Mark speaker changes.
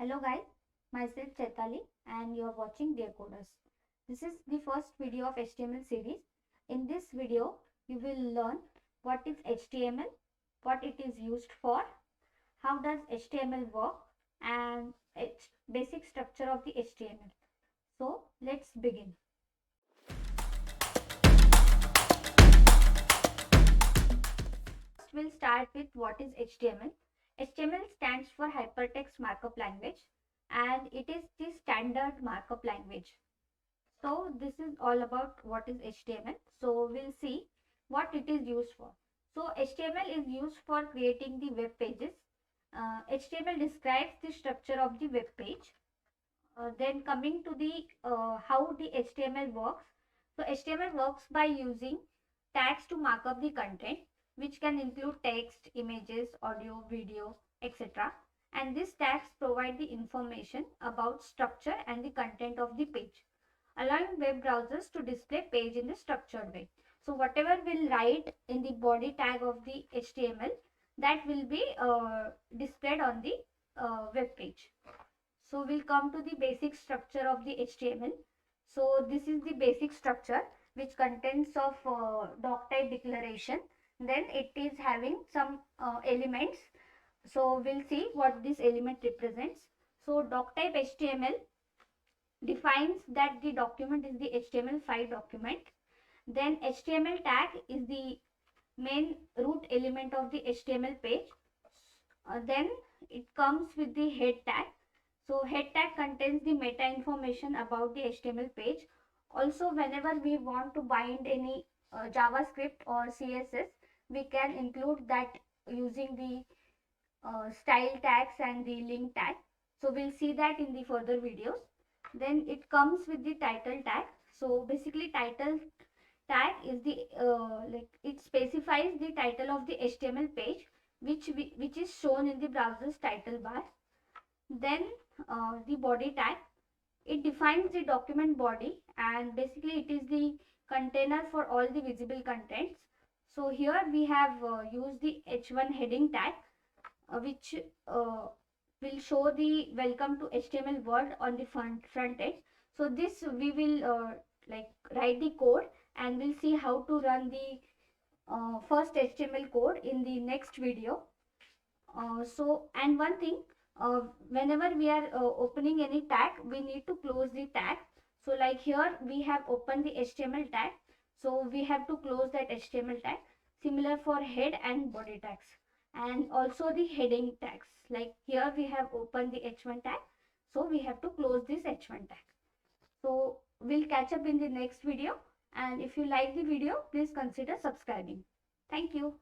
Speaker 1: Hello guys, myself Chaitali and you are watching Dear Coders. This is the first video of HTML series. In this video, you will learn what is HTML, what it is used for, how does HTML work and its basic structure of the HTML. So let's begin. First we'll start with what is HTML. HTML stands for Hypertext Markup Language and it is the standard markup language. So this is all about what is HTML. So we'll see what it is used for. So HTML is used for creating the web pages. HTML describes the structure of the web page. Then coming to the how the HTML works. So HTML works by using tags to mark up the content, which can include text, images, audio, video, etc. And these tags provide the information about structure and the content of the page, allowing web browsers to display page in a structured way. So whatever we'll write in the body tag of the HTML, that will be displayed on the web page. So we'll come to the basic structure of the HTML. So this is the basic structure which contains of doc type declaration. Then it is having some elements. So we'll see what this element represents. So doc type HTML defines that the document is the HTML5 document. Then HTML tag is the main root element of the HTML page. Then it comes with the head tag. So head tag contains the meta information about the HTML page. Also, whenever we want to bind any JavaScript or CSS, we can include that using the style tags and the link tag. So we'll see that in the further videos. Then it comes with the title tag. So basically title tag is the it specifies the title of the HTML page which is shown in the browser's title bar. Then the body tag, it defines the document body and basically it is the container for all the visible contents. So here we have used the h1 heading tag which will show the welcome to HTML word on the front edge. So this we will write the code and we'll see how to run the first HTML code in the next video. And one thing, whenever we are opening any tag, we need to close the tag. So like here we have opened the HTML tag, so we have to close that HTML tag. Similar for head and body tags, and also the heading tags. Like here we have opened the h1 tag, so we have to close this h1 tag. So we'll catch up in the next video, and if you like the video, please consider subscribing. Thank you.